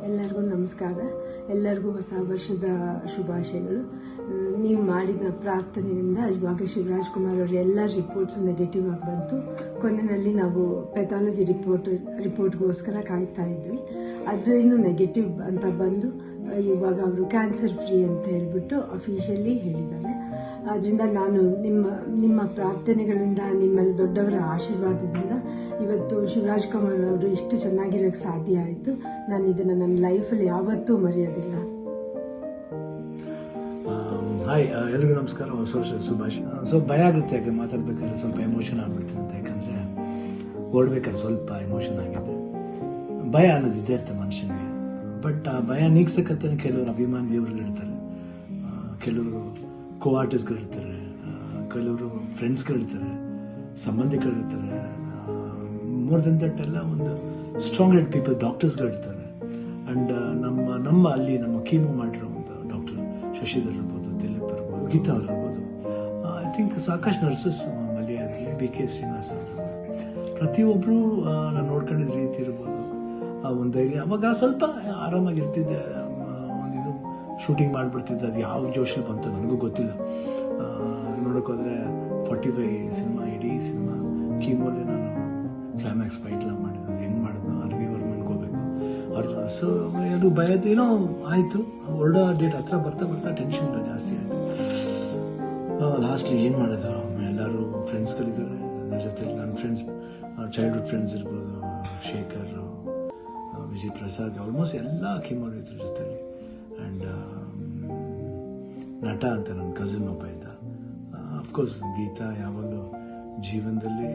ಎಲ್ಲರಿಗೂ ನಮಸ್ಕಾರ. ಎಲ್ಲರಿಗೂ ಹೊಸ ವರ್ಷದ ಶುಭಾಶಯಗಳು. ನೀವು ಮಾಡಿದ ಪ್ರಾರ್ಥನೆಯಿಂದ ಇವಾಗ ಶಿವರಾಜ್ ಕುಮಾರ್ ಅವರ ಎಲ್ಲ ರಿಪೋರ್ಟ್ಸ್ ನೆಗೆಟಿವ್ ಆಗಿ ಬಂತು. ಕೊನೆಯಲ್ಲಿ ನಾವು ಪೆಥಾಲಜಿ ರಿಪೋರ್ಟ್ಗೋಸ್ಕರ ಕಾಯ್ತಾ ಇದ್ವಿ. ಅದರಿಂದ ನೆಗೆಟಿವ್ ಅಂತ ಬಂದು ಇವಾಗ ಅವರು ಕ್ಯಾನ್ಸರ್ ಫ್ರೀ ಅಂತ ಹೇಳಿಬಿಟ್ಟು ಅಫಿಷಿಯಲಿ ಹೇಳಿದ್ದಾರೆ. ಆದ್ದರಿಂದ ನಾನು ನಿಮ್ಮ ಪ್ರಾರ್ಥನೆಗಳಿಂದ, ನಿಮ್ಮಲ್ಲಿ ದೊಡ್ಡವರ ಆಶೀರ್ವಾದದಿಂದ ಇವತ್ತು ಶಿವರಾಜ್ ಕುಮಾರ್ ಅವರು ಇಷ್ಟು ಚೆನ್ನಾಗಿರೋಕ್ಕೆ ಸಾಧ್ಯ ಆಯಿತು. ನಾನು ಇದನ್ನು ನನ್ನ ಲೈಫಲ್ಲಿ ಯಾವತ್ತೂ ಮರೆಯೋದಿಲ್ಲ. ಹಾಯ್, ಎಲ್ರಿಗೂ ನಮಸ್ಕಾರ, ಹೊಸ ವರ್ಷದ ಶುಭಾಶಯ. ಸ್ವಲ್ಪ ಭಯ ಆಗುತ್ತೆ, ಯಾಕೆ ಮಾತಾಡ್ಬೇಕಾದ್ರೆ ಸ್ವಲ್ಪ ಎಮೋಷನ್ ಆಗ್ಬಿಡ್ತೀನಿ ಅಂತ. ಯಾಕಂದರೆ ಓಡ್ಬೇಕಾದ್ರೆ ಸ್ವಲ್ಪ ಎಮೋಷನ್ ಆಗಿದೆ. ಭಯ ಅನ್ನೋದು ಇದೇ ಇರುತ್ತೆ ಮನುಷ್ಯನಿಗೆ. ಬಟ್ ಆ ಭಯ ನೀಗ್ಸಕ್ಕಂತಾನೆ ಕೆಲವರು ಅಭಿಮಾನಿ ದೇವರುಗಳಿರ್ತಾರೆ, ಕೆಲವರು ಕೋ ಆರ್ಟಿಸ್ಟ್ಗಳಿರ್ತಾರೆ, ಕೆಲವರು ಫ್ರೆಂಡ್ಸ್ಗಳಿರ್ತಾರೆ, ಸಂಬಂಧಿಕರಿರ್ತಾರೆ. ಮೋರ್ ದೆನ್ ದಟ್ ಎಲ್ಲ ಒಂದು ಸ್ಟ್ರಾಂಗ್ ಹೆಡ್ ಪೀಪಲ್, ಡಾಕ್ಟರ್ಸ್ಗಳಿರ್ತಾರೆ. ಆ್ಯಂಡ್ ನಮ್ಮ ಅಲ್ಲಿ ನಮ್ಮ ಕೀಮೋ ಮಾಡಿರೋ ಒಂದು ಡಾಕ್ಟರ್ ಶಶಿಧರ್ ಇರ್ಬೋದು, ದಿಲೀಪ್ ಇರ್ಬೋದು, ಗೀತಾ ಅವ್ರು ಇರ್ಬೋದು, ಐ ಥಿಂಕ್ ಸಾಕಷ್ಟು ನರ್ಸಸ್, ಮಲ್ಯ ಆಗಲಿ, ಬಿ ಕೆ ಶ್ರೀನಿವಾಸ ಅವರು, ಪ್ರತಿಯೊಬ್ಬರು ನಾನು ನೋಡ್ಕೊಂಡಿದ್ದ ರೀತಿ ಇರ್ಬೋದು, ಒಂದು ಧೈರ್ಯ. ಅವಾಗ ಸ್ವಲ್ಪ ಆರಾಮಾಗಿರ್ತಿದ್ದೆ. ಒಂದಿದು ಶೂಟಿಂಗ್ ಮಾಡಿಬಿಡ್ತಿದ್ದೆ. ಅದು ಯಾವ ಜೋಶಲ್ಲಿ ಬಂತು ನನಗೂ ಗೊತ್ತಿಲ್ಲ. ನೋಡೋಕ್ಕೋದ್ರೆ 45 ಸಿನಿಮಾ, ಇಡೀ ಸಿನಿಮಾ ಕೀಮೋಲಿ ನಾನು ಕ್ಲೈಮ್ಯಾಕ್ಸ್ ಫೈಟ್ಲ ಮಾಡಿದ್ದು. ಹೆಂಗೆ ಮಾಡಿದ್ದು, ಅರ್ವಿ ವರ್ಮನ್ಗೆ ಹೋಗ್ಬೇಕು ಅವ್ರು. ಸೊ ಅದು ಭಯದೇನೋ ಆಯಿತು. ಹೊರಡೋ ಡೇಟ್ ಹತ್ರ ಬರ್ತಾ ಟೆನ್ಷನ್ ಜಾಸ್ತಿ ಆಯಿತು. ಲಾಸ್ಟ್ಲಿ ಏನು ಮಾಡೋದು, ಎಲ್ಲರೂ ಫ್ರೆಂಡ್ಸ್ಗಳಿದ್ದಾರೆ ನನ್ನ ಜೊತೆಲಿ. ನನ್ನ ಫ್ರೆಂಡ್ಸ್, ಚೈಲ್ಡ್ಹುಡ್ ಫ್ರೆಂಡ್ಸ್ ಇರ್ಬೋದು, ಶೇಖರ್, ವಿಜಯ್ ಪ್ರಸಾದ್, ಆಲ್ಮೋಸ್ಟ್ ಎಲ್ಲ ಕೀಮೋಡಿದ್ರ ಜೊತೆಲಿ. ಆ್ಯಂಡ್ ನಟ ಅಂತ ನನ್ನ ಕಸಿನ್ ಒಬ್ಬ ಇದ್ದ. ಅಫ್ಕೋರ್ಸ್ ಗೀತಾ ಯಾವಾಗಲೂ ಜೀವನದಲ್ಲಿ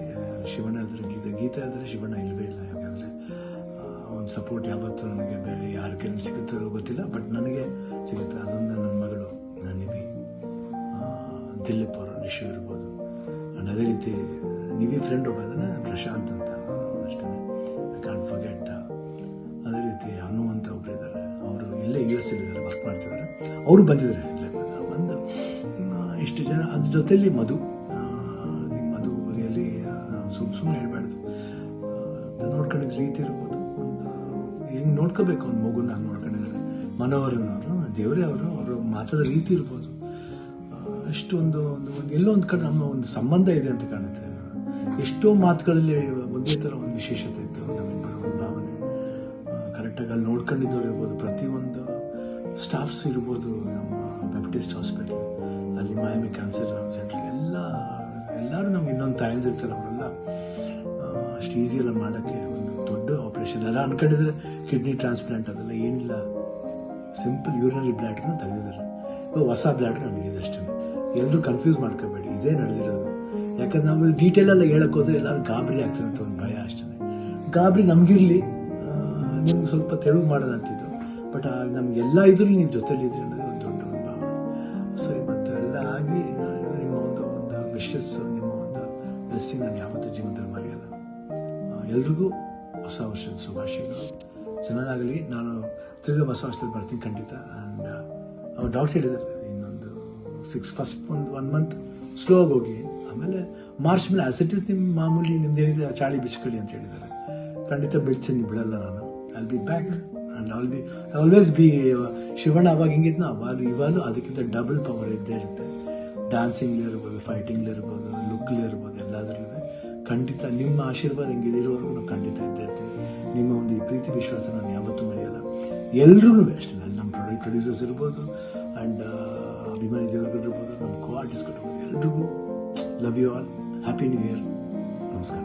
ಶಿವಣ್ಣ ಇದ್ರೆ ಗೀತಾ ಇದ್ದರೆ ಶಿವಣ್ಣ ಇಲ್ಲವೇ ಇಲ್ಲ. ಯಾಕಂದರೆ ಒಂದು ಸಪೋರ್ಟ್ ಯಾವತ್ತೂ ನನಗೆ ಬೇರೆ ಯಾರ ಕೈಲಿ ಸಿಗುತ್ತೋ ಗೊತ್ತಿಲ್ಲ, ಬಟ್ ನನಗೆ ಸಿಗುತ್ತೆ. ಅದೊಂದು ನನ್ನ ಮಗಳು ನಿವಿ, ದಿಲೀಪ್ ಅವರು, ನಿಶು ಇರ್ಬೋದು. ಆ್ಯಂಡ್ ಅದೇ ರೀತಿ ನಿವಿ ಫ್ರೆಂಡ್ ಒಬ್ಬ ಇದ್ದಾನೆ, ಪ್ರಶಾಂತ್ ಅಂತ, ಅಷ್ಟೇ, ಐ ಕಾಂಟ್ ಫರ್ಗೆಟ್. ಅದೇ ರೀತಿ ಅನು ಅಂತ ಒಬ್ಬರು ಇದ್ದಾರೆ, ಅವರು ಇಲ್ಲೇ US ಇದ್ದಾರೆ, ವರ್ಕ್ ಮಾಡ್ತಿದ್ದಾರೆ. ಅವರು ಬಂದಿದ್ದಾರೆ ಇಲ್ಲೇ ಬಂದು ಇಷ್ಟು ಜನ. ಅದ್ರ ಜೊತೆಲಿ ಮಧು ರಿಯಲಿ ಸುಮ್ಮನೆ ಹೇಳ್ಬಾರ್ದು, ನೋಡ್ಕೊಂಡಿದ್ದ ರೀತಿ ಇರ್ಬೋದು. ಒಂದು ಹೆಂಗೆ ನೋಡ್ಕೋಬೇಕು ಒಂದು ಮಗುನ ಹಂಗೆ ನೋಡ್ಕೊಂಡಿದ್ದಾರೆ. ಮನೋಹರನವರು, ದೇವರೇ ಅವರು ಮಾತಾಡೋ ರೀತಿ ಇರ್ಬೋದು, ಅಷ್ಟು ಒಂದು ಎಲ್ಲೋ ಒಂದು ಕಡೆ ನಮ್ಮ ಒಂದು ಸಂಬಂಧ ಇದೆ ಅಂತ ಕಾಣುತ್ತೆ. ಎಷ್ಟೋ ಮಾತುಗಳಲ್ಲಿ ಒಂದೇ ಥರ ಒಂದು ವಿಶೇಷತೆ ಇತ್ತು ನಮ್ಮಿಬ್ಬರ ಒಂದು ಭಾವನೆ. ಕರೆಕ್ಟಾಗಿ ಅಲ್ಲಿ ನೋಡ್ಕೊಂಡಿದ್ದವ್ರು ಇರ್ಬೋದು, ಪ್ರತಿಯೊಂದು ಸ್ಟಾಫ್ಸ್ ಇರ್ಬೋದು, ನಮ್ಮ ಬ್ಯಾಪ್ಟಿಸ್ಟ್ ಹಾಸ್ಪಿಟಲ್, ಅಲ್ಲಿ ಮಯಾಮಿ ಕ್ಯಾನ್ಸರ್ ಸೆಂಟ್ರ್, ಎಲ್ಲರೂ ನಮ್ಗೆ ಇನ್ನೊಂದು ತಾಯಂದಿರ್ತಾರೆ. ಅವರೆಲ್ಲ ಅಷ್ಟು ಈಸಿಯೆಲ್ಲ ಮಾಡೋಕ್ಕೆ ಒಂದು ದೊಡ್ಡ ಆಪ್ರೇಷನ್. ಎಲ್ಲ ಅನ್ಕೊಂಡಿದ್ರೆ ಕಿಡ್ನಿ ಟ್ರಾನ್ಸ್ಪ್ಲಾಂಟ್ ಅದೆಲ್ಲ ಏನಿಲ್ಲ, ಸಿಂಪಲ್ ಯೂರಿನರಿ ಬ್ಲ್ಯಾಡ್ರನ್ನ ತೆಗೆದಿದ್ದಾರೆ. ಇವಾಗ ಹೊಸ ಬ್ಲ್ಯಾಡ್ರ್ ನನಗಿದೆ ಅಷ್ಟೇ. ಎಲ್ಲರೂ ಕನ್ಫ್ಯೂಸ್ ಮಾಡ್ಕೋಬೇಡಿ, ಇದೇ ನಡೆದಿರೋದು. ಯಾಕಂದ್ರೆ ನಾವು ಡೀಟೇಲೆಲ್ಲ ಹೇಳಕ್ಕೆ ಹೋದ್ರೆ ಎಲ್ಲರೂ ಗಾಬರಿ ಆಗ್ತದೆ ಅಂತ ಒಂದು ಭಯ ಅಷ್ಟೇ. ಗಾಬರಿ ನಮಗಿರಲಿ, ನಿಮ್ಗೆ ಸ್ವಲ್ಪ ತೆಳುವು ಮಾಡೋದು ಅಂತಿದ್ದು. ಬಟ್ ನಮಗೆಲ್ಲ ಇದ್ರೂ ನೀವು ಜೊತೆಲಿದ್ರಿ ಅನ್ನೋದು ಒಂದು ದೊಡ್ಡ ಒಂದು ಭಾವನೆ. ಸೊ ಇವತ್ತು ಎಲ್ಲ ಆಗಿ ನಿಮ್ಮ ಒಂದು ವಿಶಸ್, ನಿಮ್ಮ ಒಂದು ಬ್ಲೆಸ್ಸಿಂಗ್ ನಾನು ಯಾವತ್ತೂ ಜೀವನದಲ್ಲಿ ಮರೆಯಲ್ಲ. ಎಲ್ರಿಗೂ ಹೊಸ ವರ್ಷದ ಶುಭಾಶಯಗಳು. ಚೆನ್ನಾಗಲಿ. ನಾನು ತಿರ್ಗಿ ಹೊಸ ವರ್ಷದಲ್ಲಿ ಬರ್ತೀನಿ ಖಂಡಿತ. ಆ್ಯಂಡ್ ಅವ್ರು ಡಾಕ್ಟರ್ ಹೇಳಿದ್ದಾರೆ, ಇನ್ನೊಂದು ಫಸ್ಟ್ ಒಂದು 1 ಮಂತ್ ಸ್ಲೋ ಆಗಿ ಹೋಗಿ, ಆಮೇಲೆ ಮಾರ್ಚ್ ಮೇಲೆ ಆಸಿಟಿಸ್ ನಿಮ್ಮ ಮಾಮೂಲಿ ನಿಮ್ದೇನಿದೆ ಚಾಳಿ ಬಿಚ್ಕೊಳ್ಳಿ ಅಂತ ಹೇಳಿದ್ದಾರೆ. ಖಂಡಿತ ಬಿಡ್ತೀನಿ, ಬಿಡಲ್ಲ ನಾನು. I'll be back and I'll always be Shivanna. ಅವಾಗ ಹೆಂಗಿದ್ನೋ ಇವಾಗಲೂ ಅದಕ್ಕಿಂತ ಡಬಲ್ ಪವರ್ ಇದ್ದೇ ಇರುತ್ತೆ. ಡ್ಯಾನ್ಸಿಂಗ್ಲಿ ಇರ್ಬೋದು, ಫೈಟಿಂಗ್ಲಿ ಇರ್ಬೋದು, ಲುಕ್ಲಿ ಇರ್ಬೋದು, ಎಲ್ಲದರಲ್ಲೂ ಖಂಡಿತ ನಿಮ್ಮ ಆಶೀರ್ವಾದ ಹೆಂಗಿದೆ ಇರೋವರೆಗೂ ನಾವು ಖಂಡಿತ ಇದ್ದೇ ಇರ್ತೀವಿ. ನಿಮ್ಮ ಒಂದು ಈ ಪ್ರೀತಿ ವಿಶ್ವಾಸ ನಾನು ಯಾವತ್ತೂ ಮರೆಯಲ್ಲ. ಎಲ್ರಿಗೂ ಅಷ್ಟೇ, ನಮ್ಮ ಪ್ರೊಡ್ಯೂಸರ್ಸ್ ಇರ್ಬೋದು, ಆ್ಯಂಡ್ ಅಭಿಮಾನಿ ದೇವರುಗಳಿರ್ಬೋದು, ನಮ್ಮ ಕೋ ಆರ್ಟಿಸ್ಟ್ಗಳಿರ್ಬೋದು, ಎಲ್ರಿಗೂ love you all. Happy new year. ನಮಸ್ಕಾರ.